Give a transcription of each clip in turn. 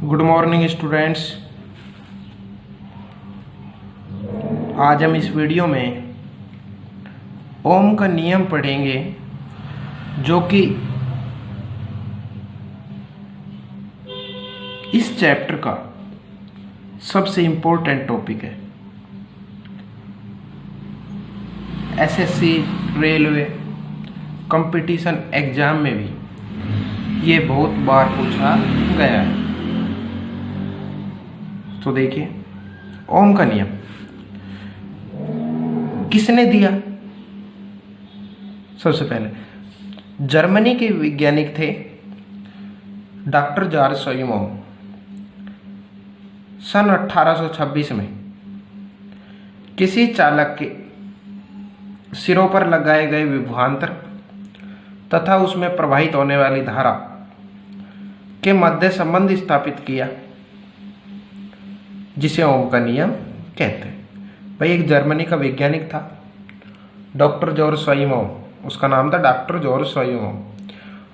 Good morning students. आज हम इस वीडियो में ओम का नियम पढ़ेंगे जो कि इस चैप्टर का सबसे इम्पोर्टेंट टॉपिक है। एसएससी, रेलवे, कंपटीशन एग्जाम में भी ये बहुत बार पूछा गया है। तो देखिए, ओम का नियम किसने दिया? सबसे पहले जर्मनी के वैज्ञानिक थे डॉक्टर जॉर्ज साइमन। सन 1826 में किसी चालक के सिरों पर लगाए गए विभवांतर तथा उसमें प्रवाहित होने वाली धारा के मध्य संबंध स्थापित किया, जिसे ओम का नियम कहते हैं। भाई, एक जर्मनी का वैज्ञानिक था डॉक्टर जॉर्ज साइमन, उसका नाम था डॉक्टर जॉर्ज साइमन।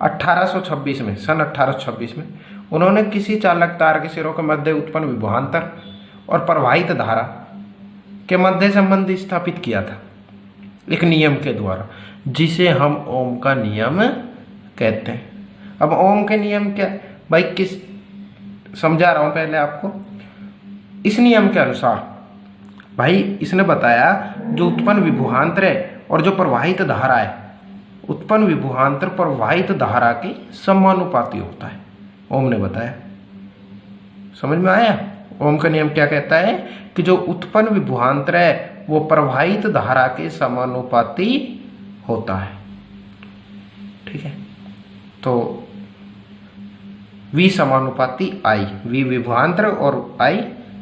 1826 में, सन 1826 में उन्होंने किसी चालक तार के सिरों के मध्य उत्पन्न विभवांतर और प्रवाहित धारा के मध्य संबंध स्थापित किया था एक नियम के द्वारा, जिसे हम ओम का नियम कहते हैं। अब ओम के नियम क्या भाई, किस समझा रहा हूं पहले आपको। इस नियम के अनुसार भाई इसने बताया जो उत्पन्न विभवांतर है और जो प्रवाहित धारा है, उत्पन्न विभवांतर प्रवाहित धारा के समानुपाती होता है। ओम ने बताया, समझ में आया? ओम का नियम क्या कहता है कि जो उत्पन्न विभवांतर है वो प्रवाहित धारा के समानुपाती होता है। ठीक है, तो V समानुपाती I, V विभवांतर और I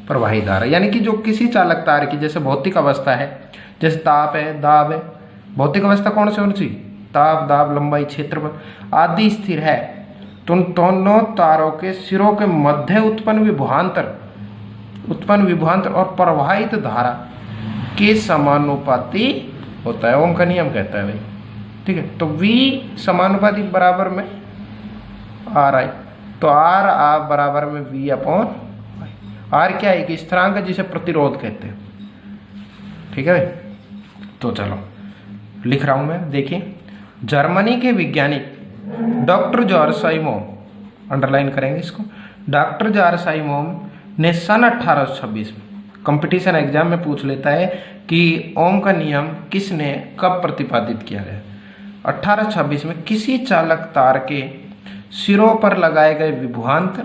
प्रवाहित धारा, यानी कि जो किसी चालक तार की, जैसे भौतिक अवस्था है, जैसे ताप है, दाब है। भौतिक अवस्था कौन सी होनी चाहिए? ताप, दाब, लंबाई, क्षेत्रफल आदि स्थिर है, तो उन दोनों तारों के सिरों के मध्य उत्पन्न विभवांतर और प्रवाहित धारा के समानुपाती होता है। ओम का नियम कहता है भाई। ठीक है, तो V समानुपाती बराबर में RI, तो R बराबर में V अपॉन R क्या है? कि स्थिरांक जिसे प्रतिरोध कहते हैं। ठीक है भाई, तो चलो लिख रहा हूं मैं। देखिए, जर्मनी के वैज्ञानिक डॉक्टर जॉर्ज साइमन, अंडरलाइन करेंगे इसको, डॉक्टर जॉर्ज साइमन ने सन 1826 में कंपटीशन एग्जाम में पूछ लेता है कि ओम का नियम किसने कब प्रतिपादित किया गया। 1826 में किसी चालक तार के सिरों पर लगाए गए विभवांतर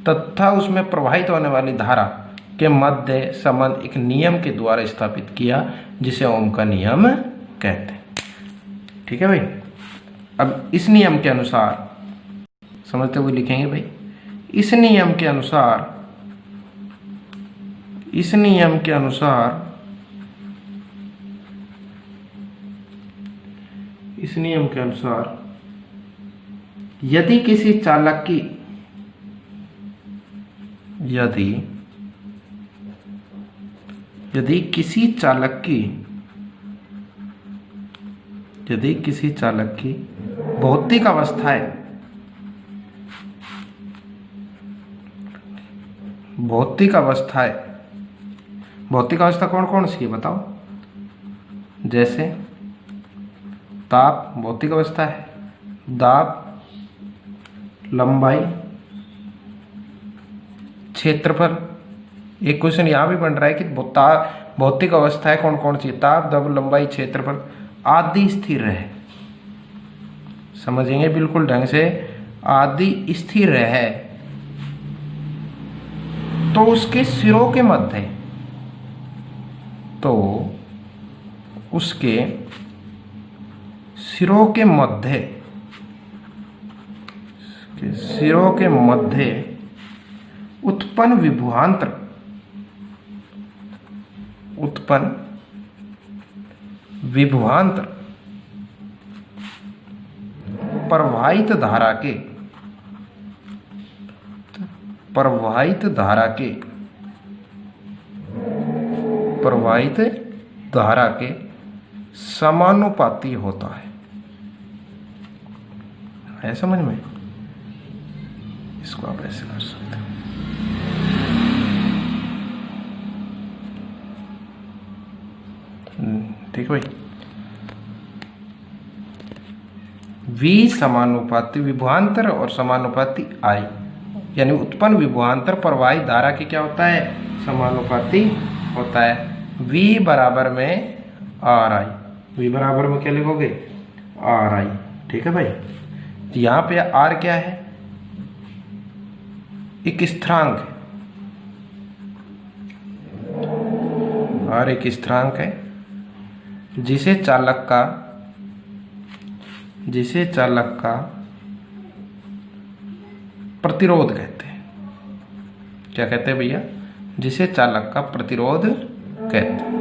तथा उसमें प्रवाहित होने वाली धारा के मध्य संबंध एक नियम के द्वारा स्थापित किया, जिसे ओम का नियम कहते हैं। ठीक है भाई, अब इस नियम के अनुसार समझते हुए लिखेंगे भाई। इस नियम के अनुसार यदि किसी चालक की यदि किसी चालक की भौतिक अवस्थाएं भौतिक अवस्था कौन कौन सी है बताओ? जैसे ताप भौतिक अवस्था है, दाब, लंबाई, क्षेत्रफल। एक क्वेश्चन यहां भी बन रहा है कि भौतिक अवस्थाएं कौन कौन सी? ताप, दाब, लंबाई, क्षेत्रफल आदि स्थिर रहे। समझेंगे बिल्कुल ढंग से। आदि स्थिर रहे तो उसके सिरों के मध्य, सिरों के मध्य उत्पन्न विभवांतर प्रवाहित धारा के समानुपाती होता है समझ में? इसको आप ऐसे कर सकते हो। ठीक है भाई। V समानुपाती विभवांतर और समानुपाती I, यानी उत्पन्न विभवांतर प्रवाही धारा की क्या होता है, समानुपाती होता है। V बराबर में RI, V बराबर में क्या लिखोगे, RI, ठीक है भाई। तो यहाँ पे R क्या है, एक स्थिरांक है, R एक स्थिरांक है जिसे चालक का प्रतिरोध कहते हैं। क्या कहते हैं भैया, जिसे चालक का प्रतिरोध कहते हैं।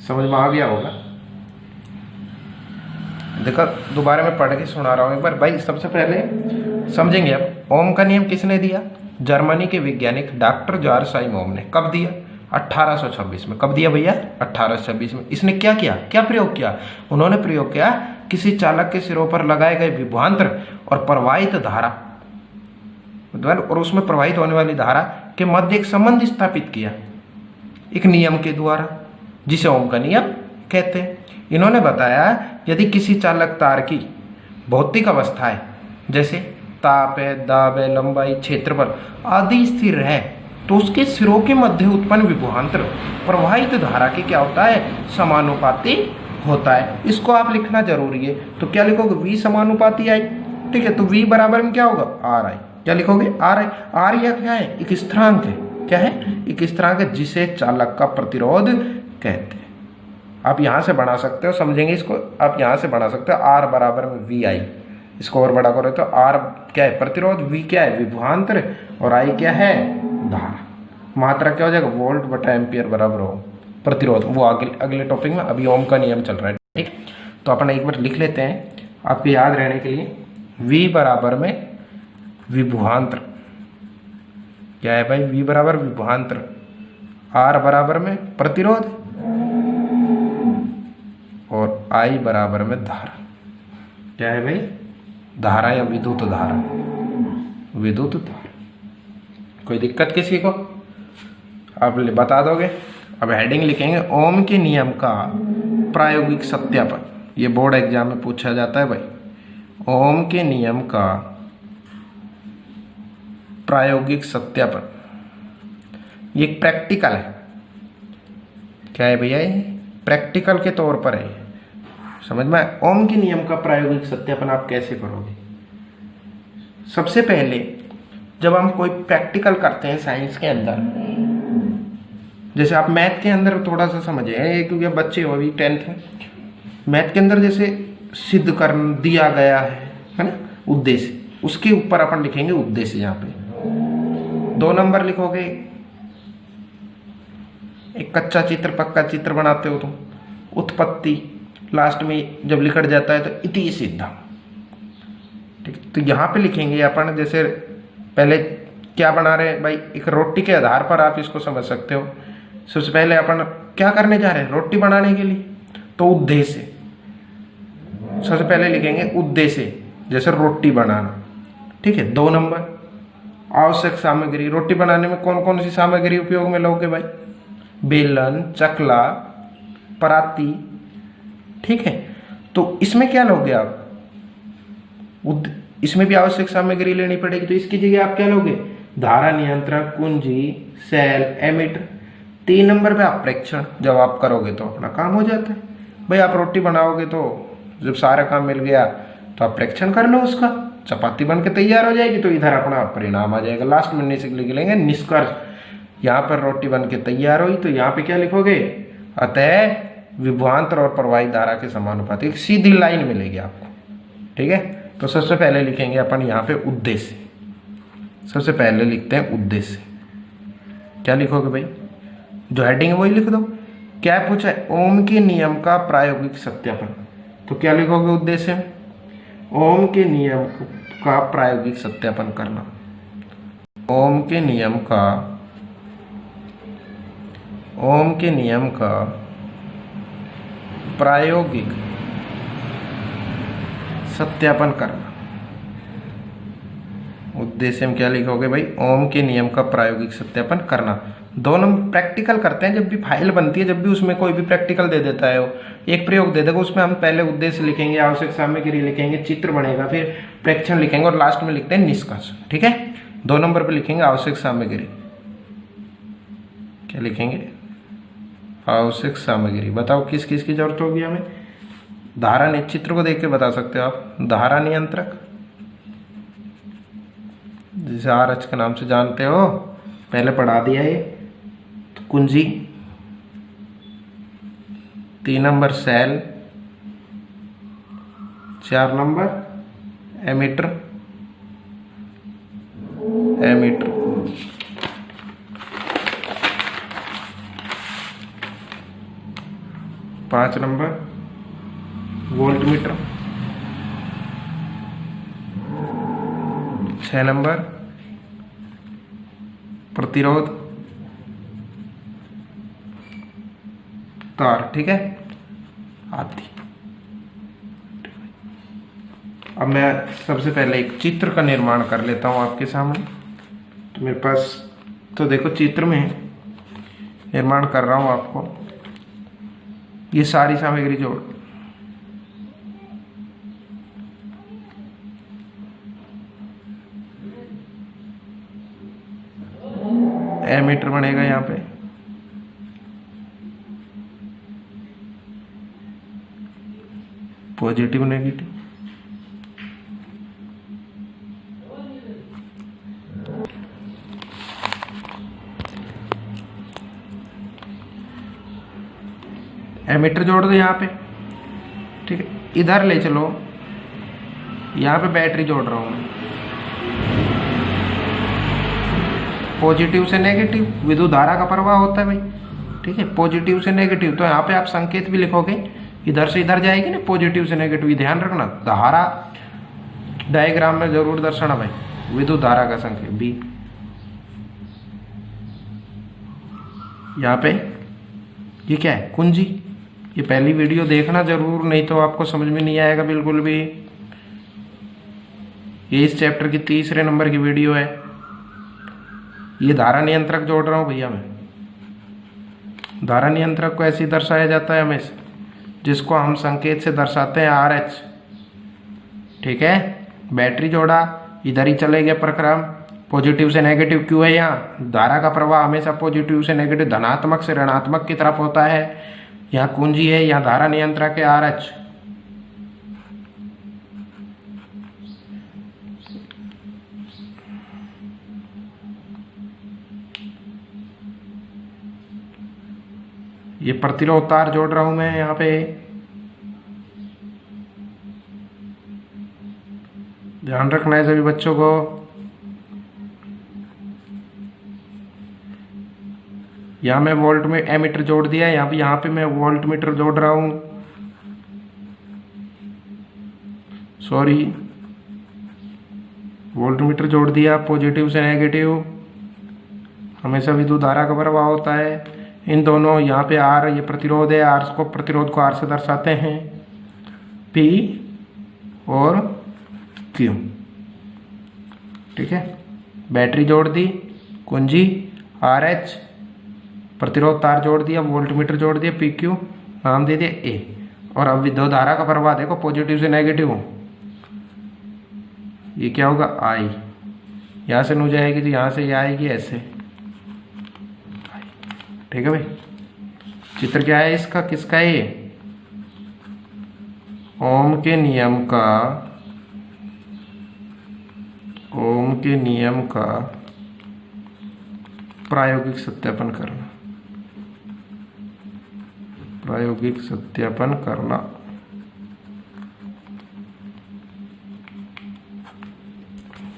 समझ में आ गया होगा। देखो दोबारा मैं पढ़ के सुना रहा हूं एक बार भाई। सबसे पहले समझेंगे अब, ओम का नियम किसने दिया, जर्मनी के वैज्ञानिक डॉक्टर जॉर्ज साइम ओम ने। कब दिया, 1826 में। कब दिया भैया, 1826 में। इसने क्या किया, क्या प्रयोग किया, उन्होंने प्रयोग किया किसी चालक के सिरों पर लगाए गए विभवांतर और प्रवाहित धारा, और उसमें प्रवाहित होने वाली धारा के मध्य एक संबंध स्थापित किया एक नियम के द्वारा, जिसे ओम का नियम कहते हैं। इन्होंने बताया यदि किसी चालक तार की भौतिक अवस्थाएं जैसे ताप है, दाब है, लंबाई, क्षेत्रफल आदि स्थिर है तो उसके सिरों के मध्य उत्पन्न विभवांतर प्रवाहित धारा की क्या होता है, समानुपाती होता है। इसको आप लिखना जरूरी है। तो क्या लिखोगे, V समानुपाती I, ठीक है। तो V बराबर में क्या होगा, RI। क्या लिखोगे, RI। R या क्या है, एक स्थिरांक है। क्या है, एक स्थिरांक है जिसे चालक का प्रतिरोध कहते हैं। आप यहां से बना सकते हो, समझेंगे इसको। आप यहां से बना सकते हो R बराबर में VI। इसको और बड़ा करो तो R क्या है, प्रतिरोध, V क्या है, विभवांतर, और I क्या है, धारा। मात्रा क्या हो जाएगा, वोल्ट बटा एम्पियर बराबर हो प्रतिरोध। वो अगले टॉपिक में, अभी ओम का नियम चल रहा है, ठीक। तो अपन एक बार लिख लेते हैं आपको याद रहने के लिए। V बराबर में विभवांतर क्या है भाई, V बराबर विभवांतर, R बराबर में प्रतिरोध, और I बराबर में धारा। क्या है भाई, धारा या विद्युत धारा, विद्युत धारा। कोई दिक्कत किसी को, आप बता दोगे। अब हेडिंग लिखेंगे, ओम के नियम का प्रायोगिक सत्यापन। ये बोर्ड एग्जाम में पूछा जाता है भाई। ओम के नियम का प्रायोगिक सत्यापन, ये एक प्रैक्टिकल है। क्या है भैया, ये प्रैक्टिकल के तौर पर है। समझ में आया? ओम के नियम का प्रायोगिक सत्यापन आप कैसे करोगे। सबसे पहले जब हम कोई प्रैक्टिकल करते हैं साइंस के अंदर, जैसे आप मैथ के अंदर थोड़ा सा समझे, क्योंकि बच्चे हो अभी 10th में, मैथ के अंदर जैसे सिद्ध कर दिया गया है ना, उद्देश्य, उसके ऊपर अपन लिखेंगे उद्देश्य। यहाँ पे 2 नंबर लिखोगे, एक कच्चा चित्र पक्का चित्र बनाते हो तुम, उत्पत्ति, लास्ट में जब लिखट जाता है तो इति सिद्धम, ठीक। तो यहाँ पे लिखेंगे अपन, जैसे पहले क्या बना रहे हैं भाई, एक रोटी के आधार पर आप इसको समझ सकते हो। सबसे पहले अपन क्या करने जा रहे हैं, रोटी बनाने के लिए, तो उद्देश्य। सबसे पहले लिखेंगे उद्देश्य, जैसे रोटी बनाना, ठीक है। 2 नंबर आवश्यक सामग्री, रोटी बनाने में कौन कौन सी सामग्री उपयोग में लोगे भाई, बेलन, चकला, पराती, ठीक है। तो इसमें क्या लोगे आप, इसमें भी आवश्यक सामग्री लेनी पड़ेगी, तो इसकी जगह आप क्या लोगे, धारा नियंत्रक, कुंजी, सेल, एमीटर। 3 नंबर पे आप प्रेक्षण, जब आप करोगे तो अपना काम हो जाता है भाई। आप रोटी बनाओगे तो जब सारा काम मिल गया तो आप प्रेक्षण कर लो उसका, चपाती बन के तैयार हो जाएगी, तो इधर अपना परिणाम आ जाएगा। लास्ट में लिख लेंगे निष्कर्ष। यहाँ पर रोटी बन के तैयार हुई, तो यहाँ पे क्या लिखोगे, अतः विभवांतर और प्रवाही धारा के समानुपाती, एक सीधी लाइन मिलेगी आपको, ठीक है। तो सबसे पहले लिखेंगे अपन यहाँ पे उद्देश्य। सबसे पहले लिखते हैं उद्देश्य। क्या लिखोगे भाई, जो हेडिंग है वही लिख दो। क्या पूछा है, ओम के नियम का प्रायोगिक सत्यापन, तो क्या लिखोगे उद्देश्य में, ओम के नियम का प्रायोगिक सत्यापन करना। ओम के नियम का प्रायोगिक सत्यापन करना। उद्देश्य में क्या लिखोगे भाई, ओम के नियम का प्रायोगिक सत्यापन करना। 2 नंबर प्रैक्टिकल करते हैं जब भी फाइल बनती है, जब भी उसमें कोई भी प्रैक्टिकल दे देता है, वो एक प्रयोग दे देगा, उसमें हम पहले उद्देश्य लिखेंगे, आवश्यक सामग्री लिखेंगे, चित्र बनेगा, फिर प्रेक्षण लिखेंगे और लास्ट में लिखते हैं निष्कर्ष। ठीक है, 2 नंबर पे लिखेंगे आवश्यक सामग्री। क्या लिखेंगे? आवश्यक सामग्री। बताओ किस किस की जरूरत होगी हमें? धारा, चित्र को देख के बता सकते हो आप। धारा नियंत्रक, जिसे आरएच के नाम से जानते हो, पहले पढ़ा दिया ये। तो कुंजी, 3 नंबर सेल, 4 नंबर एमीटर, 5 नंबर वोल्टमीटर, 6 नंबर प्रतिरोध तार। ठीक है, आदि। अब मैं सबसे पहले एक चित्र का निर्माण कर लेता हूं आपके सामने। तो मेरे पास, तो देखो चित्र में निर्माण कर रहा हूं आपको, ये सारी सामग्री जोड़, एमीटर बनेगा यहाँ पे, पॉजिटिव नेगेटिव, एमीटर जोड़ दो यहाँ पे। ठीक है, इधर ले चलो, यहाँ पे बैटरी जोड़ रहा हूँ मैं, पॉजिटिव से नेगेटिव, विद्युत धारा का प्रवाह होता है भाई। ठीक है, पॉजिटिव से नेगेटिव, तो यहाँ पे आप संकेत भी लिखोगे, इधर से इधर जाएगी ना, पॉजिटिव से नेगेटिव। ध्यान रखना, धारा डायग्राम में जरूर दर्शाना भाई, विद्युत धारा का संकेत बी। यहाँ पे ये क्या है? कुंजी। ये पहली वीडियो देखना जरूर, नहीं तो आपको समझ में नहीं आएगा बिल्कुल भी। ये इस चैप्टर की 3 नंबर की वीडियो है। ये धारा नियंत्रक जोड़ रहा हूं भैया मैं। धारा नियंत्रक को ऐसे दर्शाया जाता है हमेशा, जिसको हम संकेत से दर्शाते हैं RH। ठीक है, बैटरी जोड़ा, इधर ही चले गए प्रक्रम, पॉजिटिव से नेगेटिव। क्यों है? यहाँ धारा का प्रवाह हमेशा पॉजिटिव से नेगेटिव, धनात्मक से ऋणात्मक की तरफ होता है। यहाँ कुंजी है, यहाँ धारा नियंत्रक है RH। ये प्रतिरोध तार जोड़ रहा हूं मैं यहाँ पे। ध्यान रखना है सभी बच्चों को। यहाँ मैं वोल्ट में एमीटर जोड़ दिया, यहाँ पे मैं वोल्ट मीटर जोड़ रहा हूं। सॉरी, वोल्ट मीटर जोड़ दिया, पॉजिटिव से नेगेटिव, हमेशा विद्युत धारा का प्रवाह होता है। इन दोनों, यहाँ पे R ये प्रतिरोध है, R को, प्रतिरोध को R से दर्शाते हैं, P और Q। ठीक है, बैटरी जोड़ दी, कुंजी RH, प्रतिरोध तार जोड़ दिया, वोल्टमीटर जोड़ दिया, PQ, नाम दे दिया A। और अब विद्युत धारा का प्रवाह देखो, पॉजिटिव से नेगेटिव हो, ये क्या होगा? I। यहाँ से नु जाएगी तो यहाँ से ये आएगी ऐसे। ठीक है भाई, चित्र क्या है इसका, किसका है ये? ओम के नियम का प्रायोगिक सत्यापन करना, प्रायोगिक सत्यापन करना।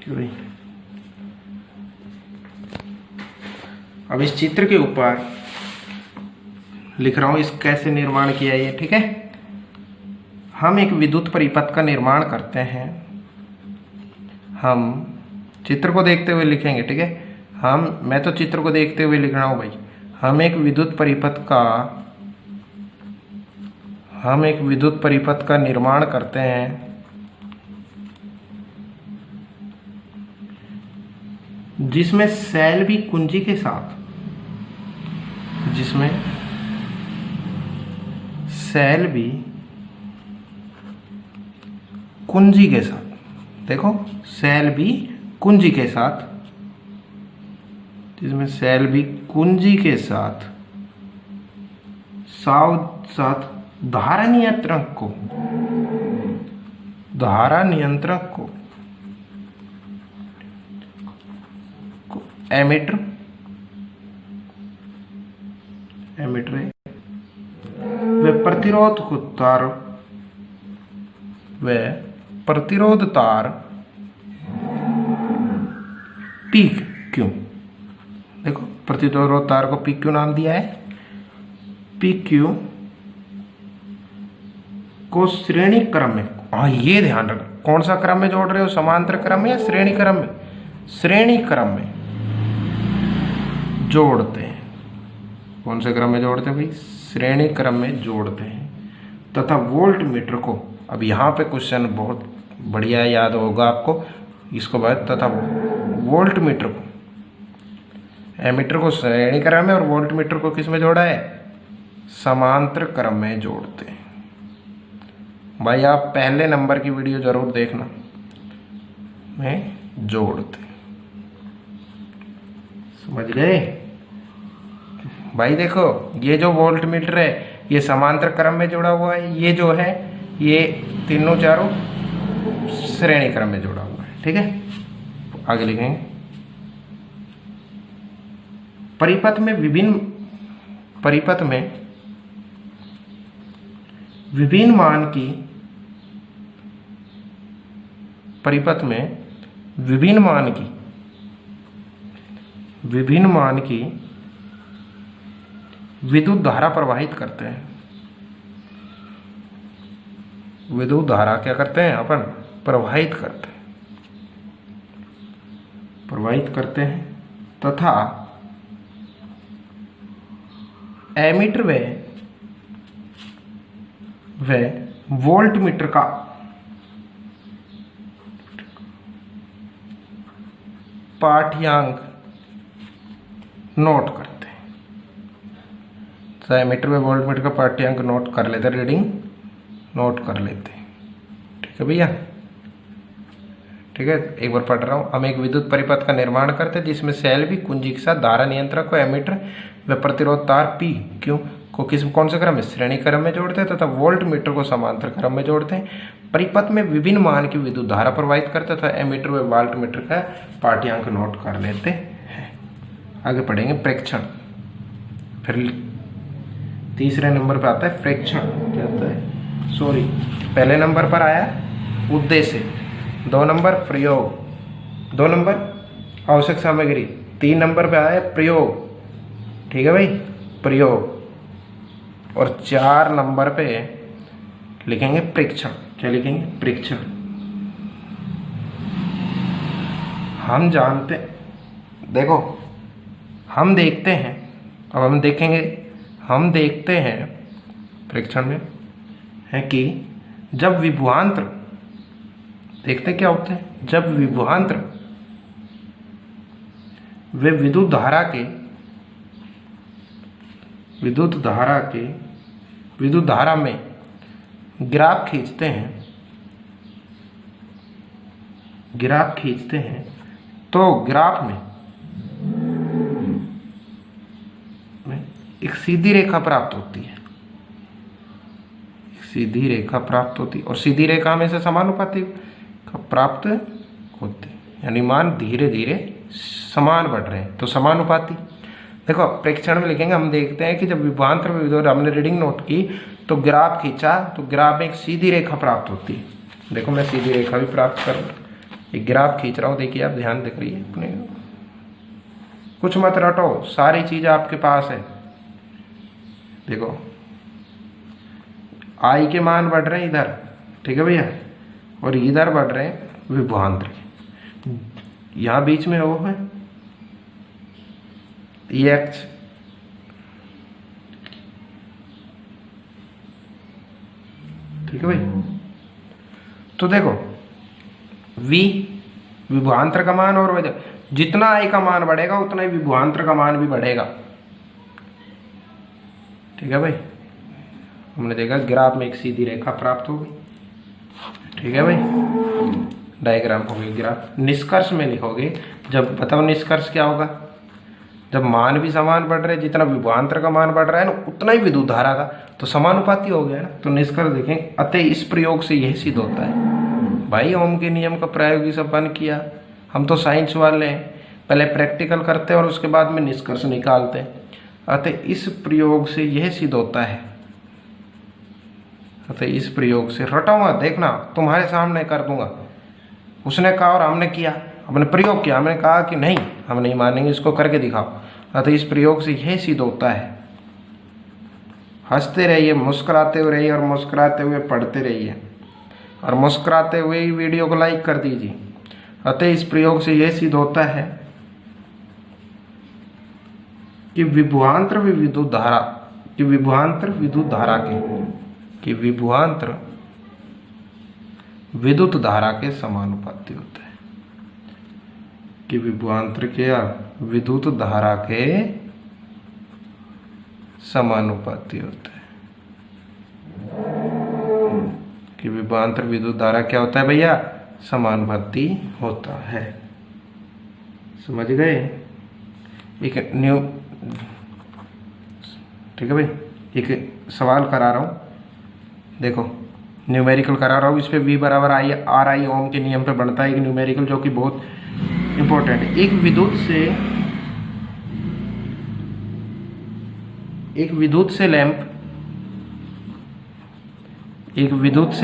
भाई अब इस चित्र के ऊपर लिख रहा हूं, इस कैसे निर्माण किया ये। ठीक है, हम एक विद्युत परिपथ का निर्माण करते हैं। हम चित्र को देखते हुए लिखेंगे। ठीक है, मैं तो चित्र को देखते हुए लिख रहा हूं भाई। हम एक विद्युत परिपथ का निर्माण करते हैं जिसमें सेल भी कुंजी के साथ जिसमें सेल भी कुंजी के साथ, देखो साथ, जिसमें सेल भी कुंजी के साथ साथ धारा नियंत्रक को एमिटर व प्रतिरोध तार पी क्यू, देखो प्रतिरोध तार को पी क्यू नाम दिया है, पी क्यू को श्रेणी क्रम में, हाँ ये ध्यान रखना, कौन सा क्रम में जोड़ रहे हो, समांतर क्रम में या श्रेणी क्रम में, श्रेणी क्रम में जोड़ते हैं। कौन से क्रम में जोड़ते हैं भाई, श्रेणी क्रम में जोड़ते हैं। तथा वोल्ट मीटर को, अब यहाँ पे क्वेश्चन बहुत बढ़िया याद होगा आपको, इसको बाद तथा वोल्ट मीटर को, एमीटर को श्रेणी क्रम में और वोल्ट मीटर को किस में जोड़ा है, समांतर क्रम में जोड़ते हैं। भाई आप पहले नंबर की वीडियो जरूर देखना, में जोड़ते, समझ गए भाई। देखो ये जो वोल्ट मीटर है ये समांतर क्रम में जुड़ा हुआ है, ये जो है ये तीनों चारों श्रेणी क्रम में जुड़ा हुआ है, ठीक है। आगे लिखेंगे, परिपथ में विभिन्न मान की, परिपथ में विभिन्न मान की विद्युत धारा प्रवाहित करते हैं। विद्युत धारा क्या करते हैं अपन, प्रवाहित करते हैं तथा एमीटर व वोल्ट मीटर का पाठ्यांक नोट करते हैं। तो एमीटर व वोल्ट मीटर का पाठ्यांक नोट कर लेते, रीडिंग नोट कर लेते हैं, ठीक है भैया। ठीक है, एक बार पढ़ रहा हूँ। हम एक विद्युत परिपथ का निर्माण करते हैं जिसमें सेल भी कुंजी के साथ धारा नियंत्रक को एमीटर व प्रतिरोध तार पी क्यू को कौन से क्रम में, श्रेणी क्रम में जोड़ते हैं तथा वोल्ट मीटर को समांतर क्रम में जोड़ते हैं। परिपथ में विभिन्न मान की विद्युत धारा प्रवाहित करते तथा एमीटर व वोल्ट मीटर का पाठ्यांक नोट कर लेते हैं। आगे पढ़ेंगे प्रेक्षण। फिर तीसरे नंबर पर आता है प्रेक्षण। क्या आता है, सॉरी पहले नंबर पर आया उद्देश्य, 2 नंबर प्रयोग, 2 नंबर आवश्यक सामग्री, 3 नंबर पे आया प्रयोग, ठीक है भाई, प्रयोग। और 4 नंबर पे लिखेंगे प्रेक्षण। क्या लिखेंगे, प्रेक्षण। हम जानते, देखो हम देखते हैं, अब हम देखेंगे, हम देखते हैं प्रेक्षण में है कि जब विभवांतर, देखते क्या होते हैं, जब विभवांतर वे विद्युत धारा में ग्राफ खींचते हैं, तो ग्राफ में एक सीधी रेखा प्राप्त होती है, और सीधी रेखा में से समानुपाती प्राप्त होती, यानी मान धीरे धीरे समान बढ़ रहे हैं, तो समानुपाती। देखो प्रेक्षण में लिखेंगे, हम देखते हैं कि जब विभवांतर में विद्युत, हमने रीडिंग नोट की तो ग्राफ खींचा, तो ग्राफ में एक सीधी रेखा प्राप्त होती है। देखो मैं सीधी रेखा भी प्राप्त कर, एक ग्राफ खींच रहा हूँ, देखिए आप ध्यान देख रही है अपने, कुछ मत रटो, सारी चीज आपके पास है। देखो आई के मान बढ़ रहे हैं इधर, ठीक है भैया, और इधर बढ़ रहे हैं विभवांतर, यहां बीच में वो है ये एक्स, ठीक है भाई। तो देखो v विभवांतर का मान, और जितना आई का मान बढ़ेगा उतना ही विभवांतर का मान भी बढ़ेगा, ठीक है भाई, हमने देखा ग्राफ में एक सीधी रेखा प्राप्त हो गई। ठीक है भाई, डायग्राम हो गई ग्राफ। निष्कर्ष में लिखोगे, जब बताओ निष्कर्ष क्या होगा, जब मान भी समान बढ़ रहे, जितना विभवांतर का मान बढ़ रहा है ना उतना ही विद्युत धारा का, तो समानुपाती हो गया ना। तो निष्कर्ष देखें, अतः इस प्रयोग से यह सिद्ध होता है। भाई ओम के नियम का प्रायोगिक संपन्न किया, हम तो साइंस वाले हैं, पहले प्रैक्टिकल करते हैं और उसके बाद में निष्कर्ष निकालते हैं। अतः इस प्रयोग से यह सिद्ध होता है, अतः इस प्रयोग से, रटाऊंगा देखना, तुम्हारे सामने कर दूंगा। उसने कहा और हमने किया, हमने प्रयोग किया, हमने कहा कि नहीं हम नहीं मानेंगे, इसको करके दिखाओ। अतः इस प्रयोग से यह सिद्ध होता है। हंसते रहिए, मुस्कुराते हुए रहिए और मुस्कुराते हुए पढ़ते रहिए और मुस्कुराते हुए ही वीडियो को लाइक कर दीजिए। अतः इस प्रयोग से यह सिद्ध होता है कि विभवांतर विद्युत धारा, कि विभवांतर विद्युत धारा कि विभवांतर विद्युत धारा के समानुपाती होता है, कि विभवांतर क्या विद्युत धारा के समानुपाती होता है, कि विभवांतर विद्युत धारा क्या होता है भैया, समानुपाती होता है। समझ गए? एक न्यू, ठीक है भाई, एक सवाल करा रहा हूं, देखो न्यूमेरिकल करा रहा हूं, इस पे V बराबर आई आर आई ओम के नियम पे बनता है एक न्यूमेरिकल, जो कि बहुत इंपॉर्टेंट है। एक विद्युत से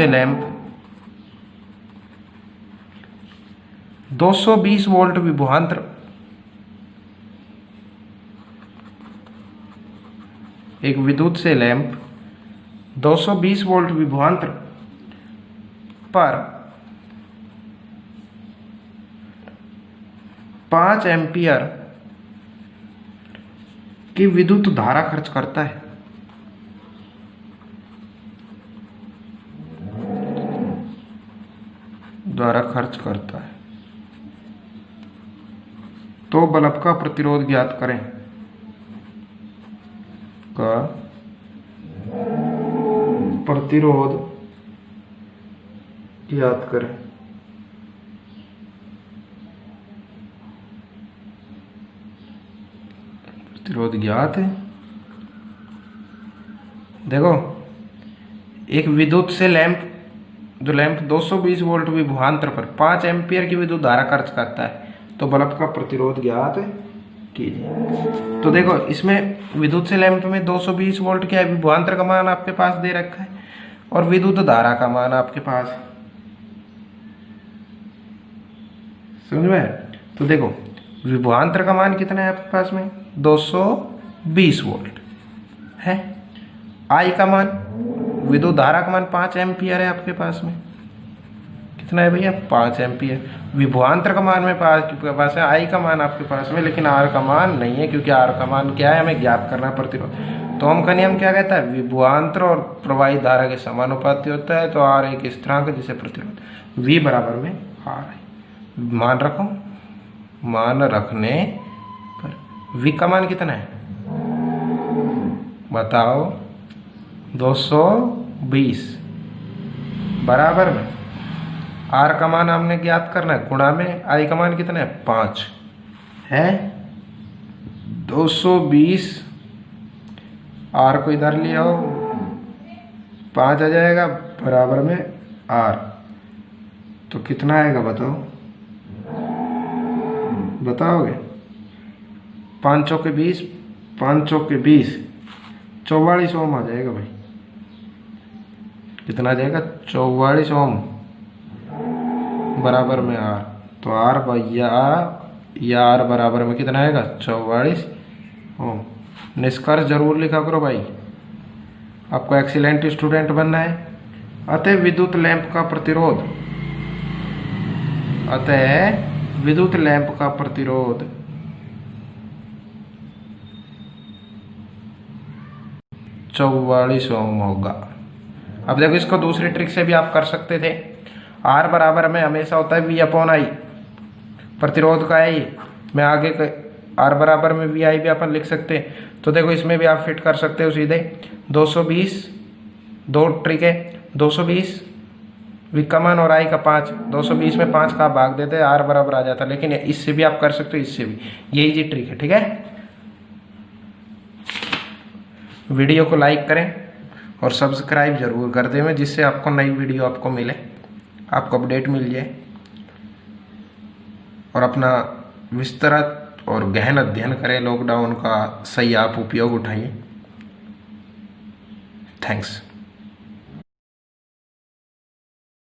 लैंप 220 वोल्ट विभवांतर, एक विद्युत से लैंप 220 वोल्ट विभवांतर पर 5 एम्पियर की विद्युत धारा खर्च करता है। तो बल्ब का प्रतिरोध ज्ञात करें। प्रतिरोध ज्ञात है। देखो एक विद्युत से लैंप, जो लैंप 220 वोल्ट विभवांतर पर 5 एम्पियर की विद्युत धारा खर्च करता है, तो बल्ब का प्रतिरोध ज्ञात कीजिए। तो देखो इसमें विद्युत से लैंप में 220 वोल्ट क्या है, विभवांतर का मान आपके पास दे रखा है और विद्युत धारा का मान आपके पास, समझ में? तो देखो विभवांतर का मान कितना है आपके पास में, 220 वोल्ट है। आई का मान, विद्युत धारा का मान 5 एम्पियर है आपके पास में, कितना है भैया, 5 एम्पियर। विभवांतर का मान में पास है, आई का मान आपके पास में, लेकिन आर का मान नहीं है, क्योंकि आर का मान क्या है, हमें ज्ञात करना है प्रतिरोध। तो ओम का नियम क्या कहता है, विभवांतर और प्रवाहित धारा के समानुपाती होता है। तो आर एक स्थिरांक जिसे प्रतिरोध V बराबर में आर है। मान रखो, मान रखने पर V का मान कितना है बताओ, 220 बराबर में आर का मान हमने ज्ञात करना है, गुणा में आई का मान कितना है, 5 है। 220 आर को इधर ले आओ, 5 आ जाएगा बराबर में आर, तो कितना आएगा बताओ, बताओगे? 5 चौके 20, 5 चौके 20, 44 ओम आ जाएगा भाई। कितना आ जाएगा, 44 ओम बराबर में आर। तो आर भैया या आर बराबर में कितना आएगा, 44 ओम। निष्कर्ष जरूर लिखा करो भाई, आपको एक्सीलेंट स्टूडेंट बनना है। अतः विद्युत लैंप का प्रतिरोध, अतः विद्युत लैंप का प्रतिरोध 44 ओम होगा। अब देखो इसको दूसरी ट्रिक से भी आप कर सकते थे। आर बराबर में हमेशा होता है V अपॉन आई, प्रतिरोध का है ये, मैं आगे आर बराबर में वी आई भी अपन लिख सकते हैं। तो देखो इसमें भी आप फिट कर सकते हो सीधे 220, 2 ट्रिक है 220 वी कमन और आई का 5, 220 में 5 का भाग देते आर बराबर आ जाता। लेकिन इससे भी आप कर सकते हो, इससे भी, यही जी ट्रिक है। ठीक है, वीडियो को लाइक करें और सब्सक्राइब जरूर कर दें, जिससे आपको नई वीडियो आपको मिले, आपको अपडेट मिल जाए, और अपना विस्तृत और गहन अध्ययन करें। लॉकडाउन का सही आप उपयोग उठाइए। थैंक्स।